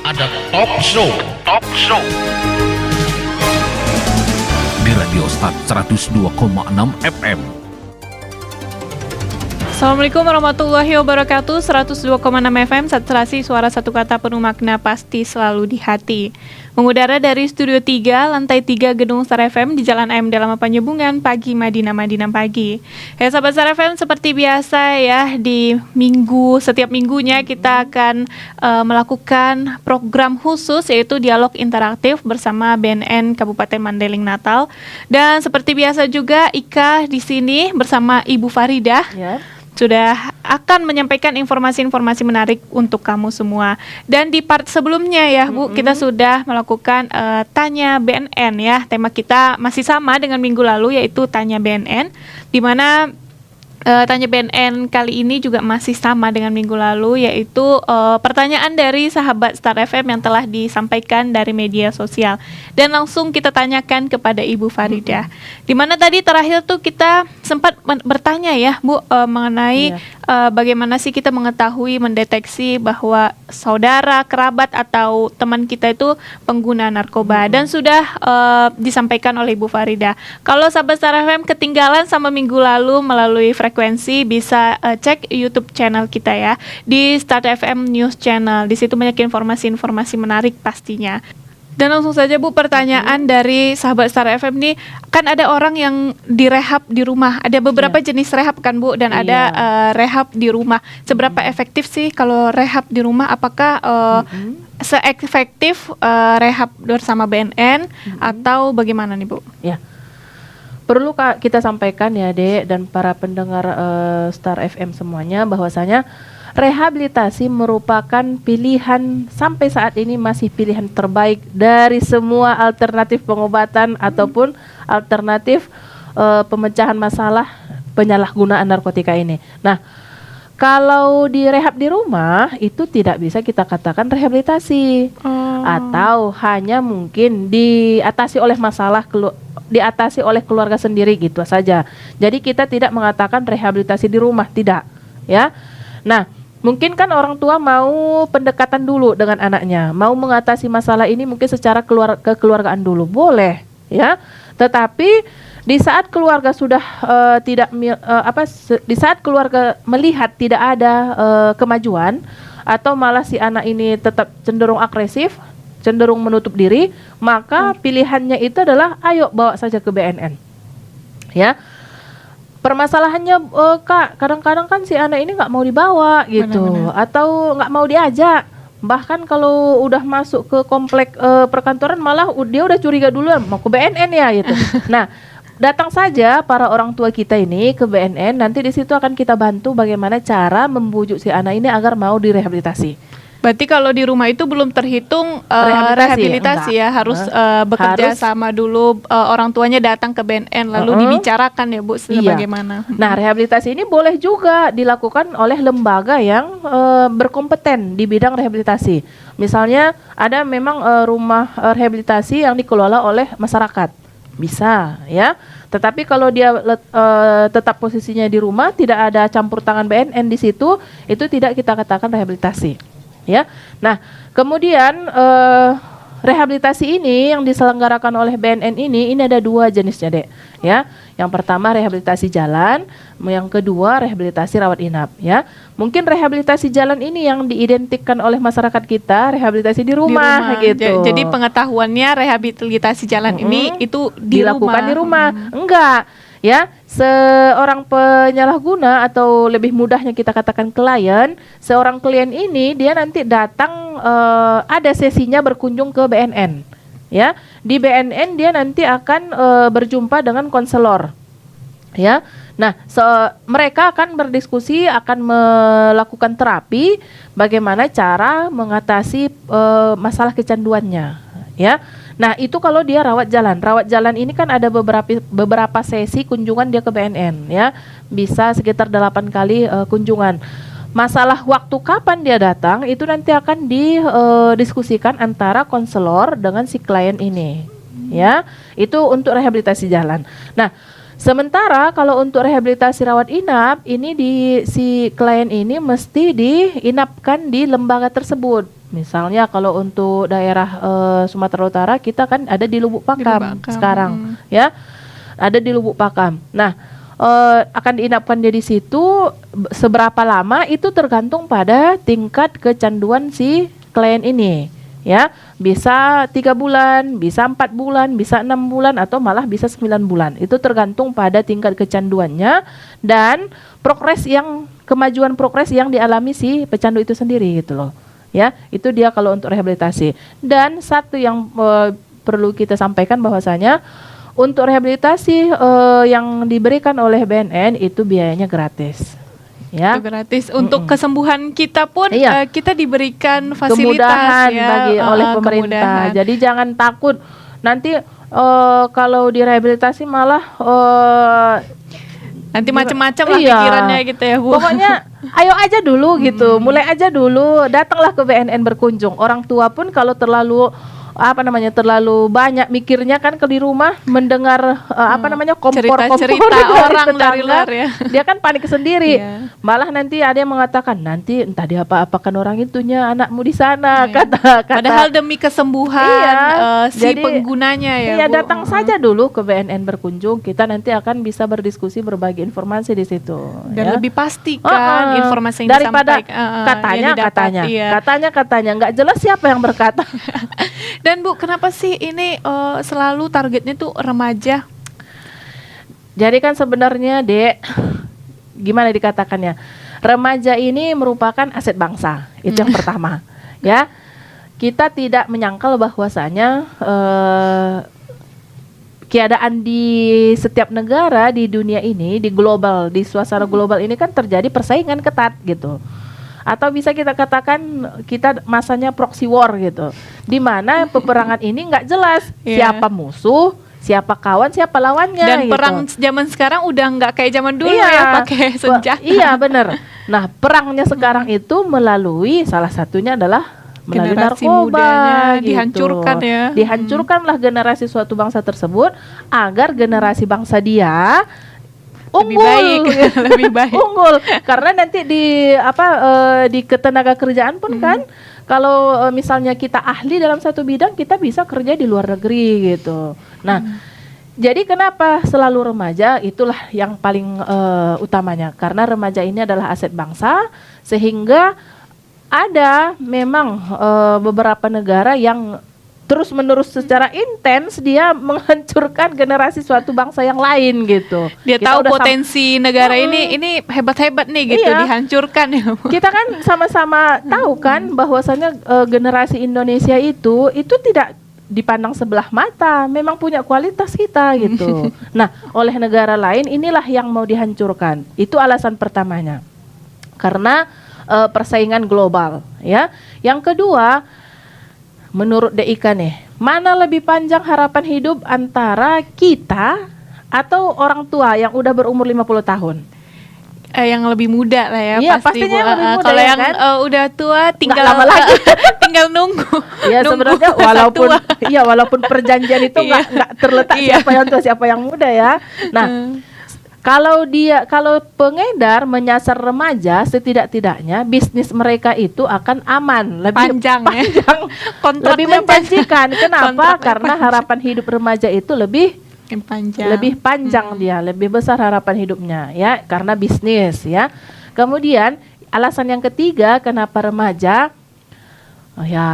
ada talk show di Radio Start 102,6 FM. Assalamualaikum warahmatullahi wabarakatuh. 102,6 FM, Saturasi Suara Satu Kata Penuh Makna, pasti selalu di hati. Mengudara dari Studio 3, Lantai 3 Gedung Star FM di Jalan AM Dalama Panjebungan, pagi Madinah pagi. Ya sahabat Star FM, seperti biasa ya, di setiap minggunya kita akan melakukan program khusus, yaitu dialog interaktif bersama BNN Kabupaten Mandailing Natal. Dan seperti biasa juga Ika di sini bersama Ibu Faridah. Ya. Sudah akan menyampaikan informasi-informasi menarik untuk kamu semua. Dan di part sebelumnya ya Bu, kita sudah melakukan Tanya BNN ya. Tema kita masih sama dengan minggu lalu, yaitu Tanya BNN, di mana Tanya BNN kali ini juga masih sama dengan minggu lalu, yaitu pertanyaan dari sahabat Star FM yang telah disampaikan dari media sosial. Dan langsung kita tanyakan kepada Ibu Faridah. Di mana tadi terakhir tuh kita sempat bertanya ya Bu, mengenai bagaimana sih kita mengetahui, mendeteksi bahwa saudara, kerabat atau teman kita itu pengguna narkoba. Dan sudah disampaikan oleh Ibu Faridah. Kalau sahabat Star FM ketinggalan sama minggu lalu melalui frekuensi, bisa cek YouTube channel kita ya, di Start FM News Channel. Di situ banyak informasi-informasi menarik pastinya. Dan langsung saja Bu, pertanyaan dari sahabat Star FM nih, kan ada orang yang direhab di rumah. Ada beberapa jenis rehab kan Bu, dan ada rehab di rumah. Seberapa efektif sih kalau rehab di rumah? Apakah se-efektif rehab bersama BNN atau bagaimana nih Bu? Ya. Perlu kita sampaikan ya Dek dan para pendengar Star FM semuanya, bahwasanya rehabilitasi merupakan pilihan, sampai saat ini masih pilihan terbaik dari semua alternatif pengobatan ataupun alternatif pemecahan masalah penyalahgunaan narkotika ini. Nah, kalau direhab di rumah itu tidak bisa kita katakan rehabilitasi, atau hanya mungkin diatasi oleh keluarga sendiri gitu saja. Jadi kita tidak mengatakan rehabilitasi di rumah, tidak ya. Nah, mungkin kan orang tua mau pendekatan dulu dengan anaknya, mau mengatasi masalah ini mungkin secara kekeluargaan dulu, boleh ya. Tetapi di saat keluarga sudah di saat keluarga melihat tidak ada kemajuan, atau malah si anak ini tetap cenderung agresif, cenderung menutup diri, maka pilihannya itu adalah ayo bawa saja ke BNN ya. Permasalahannya Kak, kadang-kadang kan si anak ini nggak mau dibawa gitu, atau nggak mau diajak. Bahkan kalau udah masuk ke komplek perkantoran, malah dia udah curiga duluan mau ke BNN ya gitu. Nah, datang saja para orang tua kita ini ke BNN, nanti di situ akan kita bantu bagaimana cara membujuk si anak ini agar mau direhabilitasi. Berarti kalau di rumah itu belum terhitung rehabilitasi ya, harus bekerja sama dulu, orang tuanya datang ke BNN lalu dibicarakan ya Bu, bagaimana. Nah, rehabilitasi ini boleh juga dilakukan oleh lembaga yang berkompeten di bidang rehabilitasi. Misalnya ada memang rumah rehabilitasi yang dikelola oleh masyarakat, bisa ya. Tetapi kalau dia tetap posisinya di rumah, tidak ada campur tangan BNN di situ, itu tidak kita katakan rehabilitasi. Ya, nah kemudian rehabilitasi ini yang diselenggarakan oleh BNN ini ada dua jenisnya Dek. Ya, yang pertama rehabilitasi jalan, yang kedua rehabilitasi rawat inap. Ya, mungkin rehabilitasi jalan ini yang diidentikan oleh masyarakat kita, rehabilitasi di rumah gitu. Jadi pengetahuannya rehabilitasi jalan ini itu dilakukan di rumah. Enggak. Ya, seorang penyalahguna atau lebih mudahnya kita katakan klien, seorang klien ini dia nanti datang, ada sesinya berkunjung ke BNN. Ya, di BNN dia nanti akan berjumpa dengan konselor. Ya, nah mereka akan berdiskusi, akan melakukan terapi bagaimana cara mengatasi masalah kecanduannya. Ya. Nah, itu kalau dia rawat jalan. Rawat jalan ini kan ada beberapa sesi kunjungan dia ke BNN ya. Bisa sekitar 8 kali kunjungan. Masalah waktu kapan dia datang itu nanti akan didiskusikan antara konselor dengan si klien ini. Ya. Itu untuk rehabilitasi jalan. Nah, sementara kalau untuk rehabilitasi rawat inap ini si klien ini mesti diinapkan di lembaga tersebut. Misalnya kalau untuk daerah Sumatera Utara kita kan ada di Lubuk Pakam Pakam, sekarang, ya, ada di Lubuk Pakam. Nah, akan diinapkan dia di situ seberapa lama itu tergantung pada tingkat kecanduan si klien ini. Ya, bisa 3 bulan, bisa 4 bulan, bisa 6 bulan, atau malah bisa 9 bulan. Itu tergantung pada tingkat kecanduannya dan kemajuan progres yang dialami si pecandu itu sendiri gitu loh. Ya, itu dia kalau untuk rehabilitasi. Dan satu yang perlu kita sampaikan bahwasanya untuk rehabilitasi yang diberikan oleh BNN itu biayanya gratis. Ya. Itu gratis. Untuk kesembuhan kita pun Iya. kita diberikan fasilitas Kemudahan ya, bagi oleh pemerintah. kemudahan. Jadi jangan takut nanti kalau direhabilitasi malah Nanti macam-macam lah iya. pikirannya gitu ya, Bu. Pokoknya ayo aja dulu gitu, mulai aja dulu, datanglah ke BNN berkunjung. Orang tua pun kalau terlalu terlalu banyak mikirnya kan di rumah mendengar kompor-kompor cerita-cerita dari orang tetangga, dari luar ya. dia kan panik sendiri. Iya. Malah nanti ada yang mengatakan nanti entah dia apa-apakan orang itunya anakmu di sana, Iya. kata Padahal demi kesembuhan Iya, si jadi, penggunanya ya, iya, Bu. datang saja dulu ke BNN berkunjung, kita nanti akan bisa berdiskusi berbagi informasi di situ. Dan ya. lebih pasti kan informasi yang daripada disampaikan, yang didapat, iya. katanya nggak jelas siapa yang berkata. Dan Bu, kenapa sih ini selalu targetnya tuh remaja? Jadi kan sebenarnya Dek, gimana dikatakannya, remaja ini merupakan aset bangsa, itu yang pertama. Ya, kita tidak menyangkal bahwasanya keadaan di setiap negara di dunia ini, di global, di suasana global ini kan terjadi persaingan ketat gitu. Atau bisa kita katakan kita masanya proxy war gitu, di mana peperangan ini nggak jelas siapa musuh, siapa kawan, siapa lawannya. Dan gitu. perang zaman sekarang udah nggak kayak zaman dulu Iya, ya, pakai senjata. Iya benar. Nah, perangnya sekarang itu melalui salah satunya adalah melalui Generasi narkoba, mudanya gitu. dihancurkan ya. Dihancurkanlah generasi suatu bangsa tersebut agar generasi bangsa dia Lebih unggul, baik, lebih baik. unggul. Karena nanti di ketenaga kerjaan pun kan, kalau misalnya kita ahli dalam satu bidang, kita bisa kerja di luar negeri gitu. Nah, jadi kenapa selalu remaja? Itulah yang paling utamanya. Karena remaja ini adalah aset bangsa, sehingga ada memang beberapa negara yang terus-menerus secara intens dia menghancurkan generasi suatu bangsa yang lain gitu. Dia Kita tahu udah potensi negara ini hebat-hebat nih gitu, Iya. dihancurkan ya, Bu. kita kan sama-sama tahu kan bahwasanya generasi Indonesia itu tidak dipandang sebelah mata, memang punya kualitas kita gitu. Nah, oleh negara lain inilah yang mau dihancurkan. Itu alasan pertamanya. Karena persaingan global, ya. Yang kedua, menurut DIK nih, mana lebih panjang harapan hidup antara kita atau orang tua yang udah berumur 50 tahun? Yang lebih muda lah ya, Iya, pasti pastinya Bu. yang lebih muda, Kalau ya yang kan? udah tua tinggal lama lagi. tinggal nunggu. Ya Nunggu sebenarnya masa tua. walaupun perjanjian itu Iya. nggak terletak Iya. siapa yang tua siapa yang muda ya. Nah, kalau pengedar menyasar remaja, setidak-tidaknya bisnis mereka itu akan aman, lebih Panjang ya. Kontraknya lebih menjanjikan. Kenapa? Kontraknya Karena panjang. harapan hidup remaja itu lebih panjang. dia, lebih besar harapan hidupnya ya, karena bisnis ya. Kemudian alasan yang ketiga kenapa remaja, ya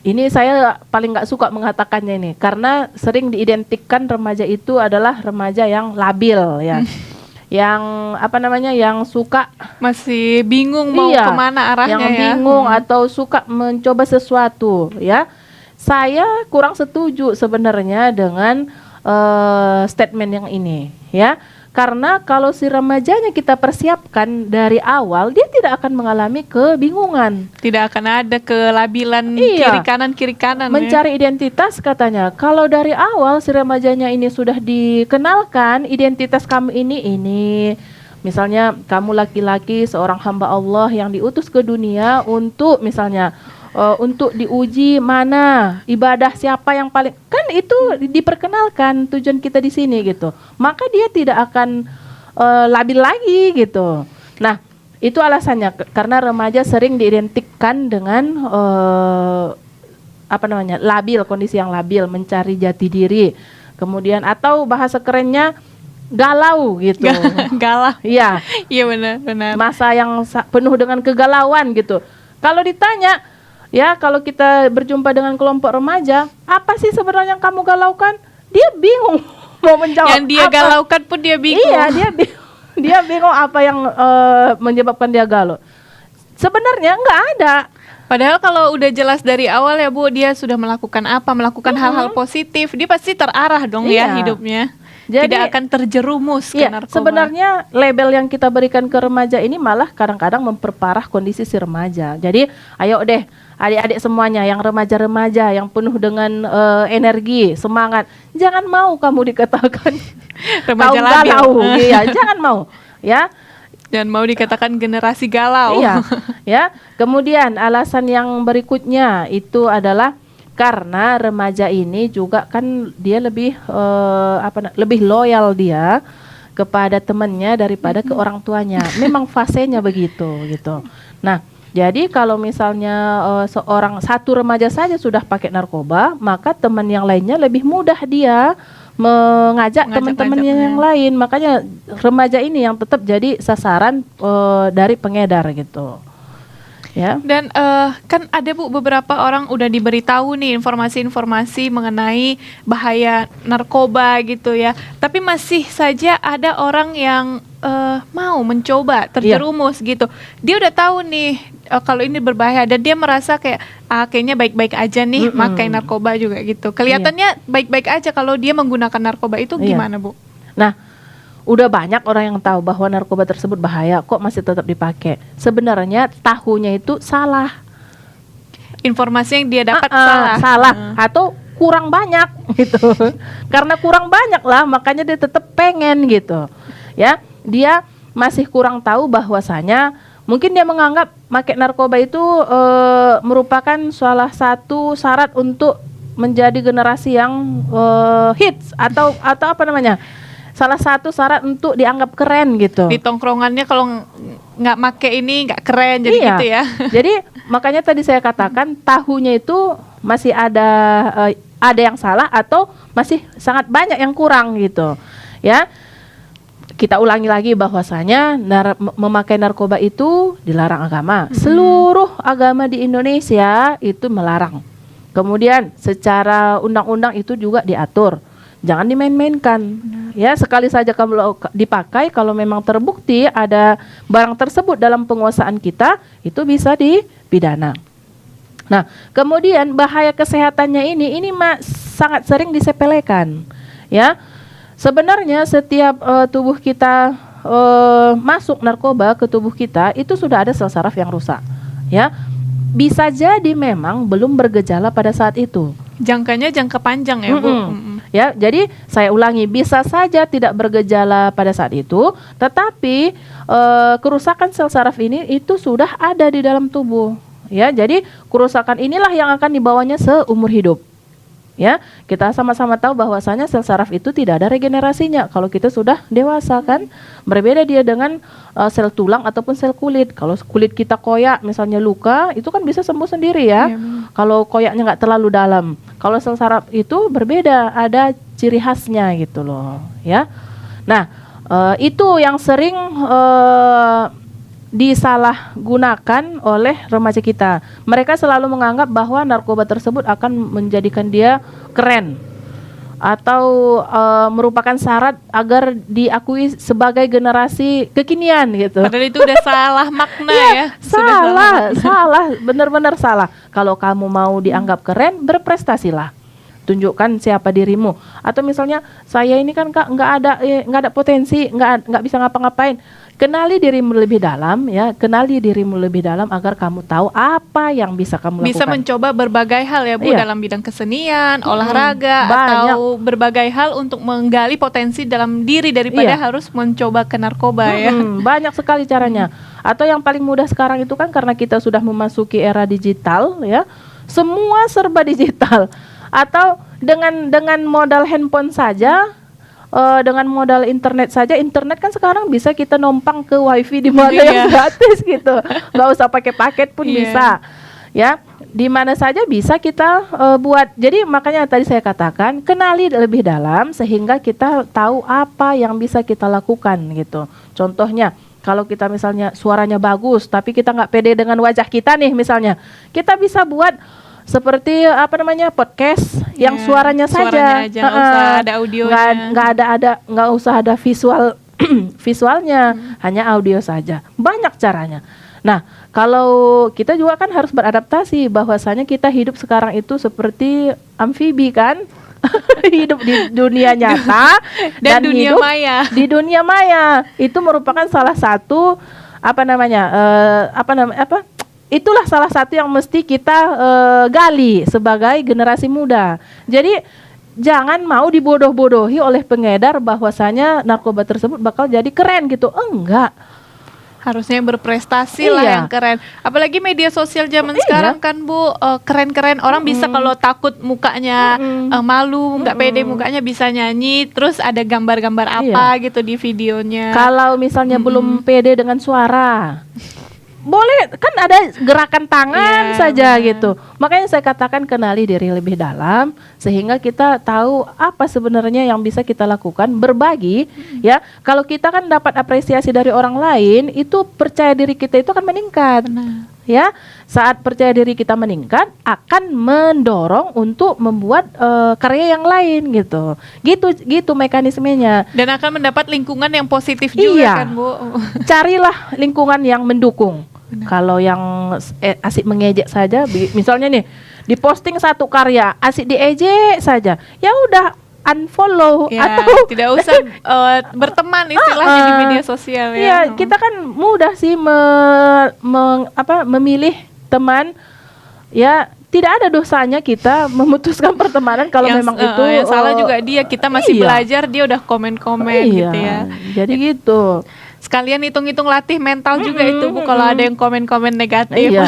ini saya paling nggak suka mengatakannya ini, karena sering diidentikan remaja itu adalah remaja yang labil ya. Yang yang suka Masih bingung mau Iya, kemana arahnya yang ya. bingung atau suka mencoba sesuatu ya. Saya kurang setuju sebenarnya dengan statement yang ini ya, karena kalau si remajanya kita persiapkan dari awal, dia tidak akan mengalami kebingungan. Tidak akan ada kelabilan Iya. kiri kanan ya. Mencari identitas katanya. Kalau dari awal si remajanya ini sudah dikenalkan identitas kamu ini. Misalnya kamu laki-laki seorang hamba Allah yang diutus ke dunia untuk misalnya untuk diuji mana ibadah siapa yang paling, kan itu diperkenalkan tujuan kita di sini gitu. Maka dia tidak akan labil lagi gitu. Nah, itu alasannya karena remaja sering diidentikan dengan labil, kondisi yang labil, mencari jati diri. Kemudian atau bahasa kerennya galau gitu. Galau. Iya. Iya benar. Masa yang penuh dengan kegalauan gitu. Kalau ditanya, ya kalau kita berjumpa dengan kelompok remaja, apa sih sebenarnya yang kamu galaukan? Dia bingung mau menjawab. Yang dia galaukan pun dia bingung. Iya, dia bingung apa yang menyebabkan dia galau. Sebenarnya nggak ada. Padahal kalau udah jelas dari awal ya Bu, dia sudah melakukan hal-hal positif, dia pasti terarah dong ya hidupnya. Jadi, tidak akan terjerumus ke narkoba. Sebenarnya label yang kita berikan ke remaja ini malah kadang-kadang memperparah kondisi si remaja. Jadi ayo deh adik-adik semuanya yang remaja-remaja yang penuh dengan energi, semangat, jangan mau kamu dikatakan remaja kaum labil. galau. Iya, jangan mau ya. Dan mau dikatakan generasi galau. Iya, ya. Kemudian alasan yang berikutnya itu adalah karena remaja ini juga kan dia lebih lebih loyal dia kepada temannya daripada ke orang tuanya. Memang fasenya begitu gitu. Nah, jadi kalau misalnya satu remaja saja sudah pakai narkoba, maka teman yang lainnya lebih mudah dia mengajak teman-temannya yang lain. Makanya remaja ini yang tetap jadi sasaran dari pengedar gitu. Ya. Dan kan ada Bu beberapa orang udah diberitahu nih informasi-informasi mengenai bahaya narkoba gitu ya. Tapi masih saja ada orang yang mau mencoba, terjerumus gitu. Dia udah tahu nih kalau ini berbahaya dan dia merasa kayak kayaknya baik-baik aja nih pakai narkoba juga gitu. Kelihatannya baik-baik aja kalau dia menggunakan narkoba itu gimana Bu? Nah, udah banyak orang yang tahu bahwa narkoba tersebut bahaya, kok masih tetap dipakai. Sebenarnya tahunya itu salah. Informasi yang dia dapat salah atau kurang banyak gitu. Karena kurang banyak lah, makanya dia tetap pengen gitu. Ya, dia masih kurang tahu bahwasanya mungkin dia menganggap pakai narkoba itu merupakan salah satu syarat untuk menjadi generasi yang hits atau apa namanya? Salah satu syarat untuk dianggap keren gitu. Di tongkrongannya kalau nggak make ini nggak keren jadi gitu ya. Jadi makanya tadi saya katakan tahunya itu masih ada yang salah atau masih sangat banyak yang kurang gitu. Ya. Kita ulangi lagi bahwasanya memakai narkoba itu dilarang agama. Seluruh agama di Indonesia itu melarang. Kemudian secara undang-undang itu juga diatur. Jangan dimain-mainkan. Ya, sekali saja kalau dipakai, kalau memang terbukti ada barang tersebut dalam penguasaan kita, itu bisa dipidana. Nah, kemudian bahaya kesehatannya ini sangat sering disepelekan. Ya. Sebenarnya setiap tubuh kita masuk narkoba ke tubuh kita itu sudah ada sel saraf yang rusak. Ya, bisa jadi memang belum bergejala pada saat itu. Jangkanya jangka panjang ya Bu. Ya, jadi saya ulangi, bisa saja tidak bergejala pada saat itu, tetapi kerusakan sel saraf ini itu sudah ada di dalam tubuh. Ya, jadi kerusakan inilah yang akan dibawanya seumur hidup. Ya, kita sama-sama tahu bahwasanya sel saraf itu tidak ada regenerasinya kalau kita sudah dewasa kan. Berbeda dia dengan sel tulang ataupun sel kulit. Kalau kulit kita koyak misalnya luka, itu kan bisa sembuh sendiri ya. Kalau koyaknya nggak terlalu dalam. Kalau sel saraf itu berbeda, ada ciri khasnya gitu loh, ya. Nah, itu yang sering disalahgunakan oleh remaja kita. Mereka selalu menganggap bahwa narkoba tersebut akan menjadikan dia keren atau merupakan syarat agar diakui sebagai generasi kekinian gitu. Padahal itu udah salah makna ya. Salah, benar-benar salah. Kalau kamu mau dianggap keren, berprestasilah. Tunjukkan siapa dirimu. Atau misalnya saya ini kan Kak nggak ada potensi, nggak bisa ngapa-ngapain. Kenali dirimu lebih dalam ya, kenali dirimu lebih dalam agar kamu tahu apa yang bisa kamu lakukan. Bisa mencoba berbagai hal ya Bu, dalam bidang kesenian, olahraga, atau berbagai hal untuk menggali potensi dalam diri daripada harus mencoba ke narkoba ya. Banyak sekali caranya. Atau yang paling mudah sekarang itu kan karena kita sudah memasuki era digital ya, semua serba digital. Atau dengan modal handphone saja dengan modal internet saja. Internet kan sekarang bisa kita numpang ke wifi di mana Iya. yang gratis gitu, nggak usah pakai paket pun Iya. bisa, ya. Di mana saja bisa kita buat. Jadi makanya tadi saya katakan kenali lebih dalam sehingga kita tahu apa yang bisa kita lakukan gitu. Contohnya kalau kita misalnya suaranya bagus tapi kita nggak pede dengan wajah kita nih misalnya, kita bisa buat seperti podcast yang Iya, suaranya saja, aja, nggak usah ada audionya. nggak usah ada visual visualnya, hanya audio saja. Banyak caranya. Nah, kalau kita juga kan harus beradaptasi bahwasanya kita hidup sekarang itu seperti amfibi kan, hidup di dunia nyata Dan dunia hidup maya. di dunia maya. Itu merupakan salah satu itulah salah satu yang mesti kita gali sebagai generasi muda. Jadi jangan mau dibodoh-bodohi oleh pengedar bahwasanya narkoba tersebut bakal jadi keren gitu. Enggak. Harusnya yang berprestasi lah Iya. yang keren. Apalagi media sosial zaman Iya. sekarang kan Bu, keren-keren. Orang bisa kalau takut mukanya malu, nggak pede mukanya bisa nyanyi. Terus ada gambar-gambar apa gitu di videonya. Kalau misalnya belum pede dengan suara, boleh kan ada gerakan tangan Iya, saja benar. gitu. Makanya saya katakan kenali diri lebih dalam sehingga kita tahu apa sebenarnya yang bisa kita lakukan, berbagi ya. Kalau kita kan dapat apresiasi dari orang lain, itu percaya diri kita itu akan meningkat. Benar. Ya, saat percaya diri kita meningkat akan mendorong untuk membuat karya yang lain gitu. Gitu mekanismenya. Dan akan mendapat lingkungan yang positif juga Iya. kan Bu. Carilah lingkungan yang mendukung. Kalau yang asik mengejek saja, misalnya nih diposting satu karya asik diejek saja, ya udah unfollow Ya, atau tidak usah berteman istilahnya di media sosial ya. Iya, kita kan mudah sih memilih teman. Ya, tidak ada dosanya kita memutuskan pertemanan kalau Yang, memang itu yang salah juga dia, kita masih iya. belajar, dia udah komen-komen Iya, gitu ya. jadi gitu. Sekalian hitung-hitung latih mental juga itu Bu, kalau ada yang komen-komen negatif. Iya.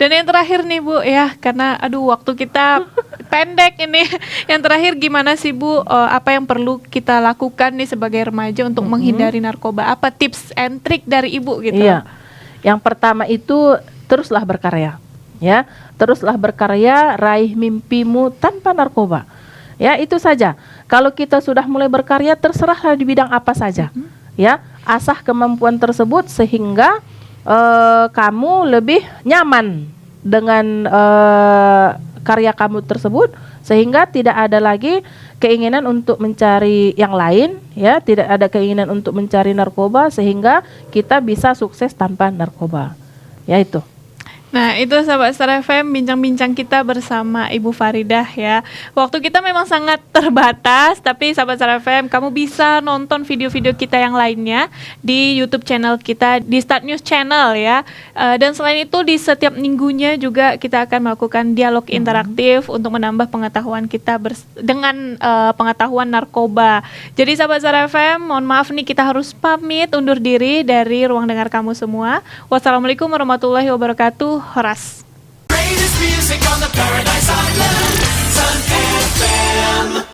Dan yang terakhir nih Bu ya, karena aduh waktu kita pendek ini. Yang terakhir gimana sih Bu, apa yang perlu kita lakukan nih sebagai remaja untuk menghindari narkoba? Apa tips and trick dari Ibu gitu? Iya. Yang pertama itu teruslah berkarya. Ya, teruslah berkarya, raih mimpimu tanpa narkoba. Ya, itu saja. Kalau kita sudah mulai berkarya, terserahlah di bidang apa saja. Ya, asah kemampuan tersebut sehingga kamu lebih nyaman dengan karya kamu tersebut, sehingga tidak ada lagi keinginan untuk mencari yang lain, ya, tidak ada keinginan untuk mencari narkoba sehingga kita bisa sukses tanpa narkoba. Ya itu. Nah itu sahabat Star FM, bincang-bincang kita bersama Ibu Faridah ya. Waktu kita memang sangat terbatas, tapi sahabat Star FM, kamu bisa nonton video-video kita yang lainnya di YouTube channel kita, di Start News Channel ya. Dan selain itu di setiap minggunya juga kita akan melakukan dialog interaktif untuk menambah pengetahuan kita dengan pengetahuan narkoba. Jadi sahabat Star FM, mohon maaf nih kita harus pamit undur diri dari ruang dengar kamu semua. Wassalamualaikum warahmatullahi wabarakatuh. Horas. Greatest music on the Paradise Island. Sun FM.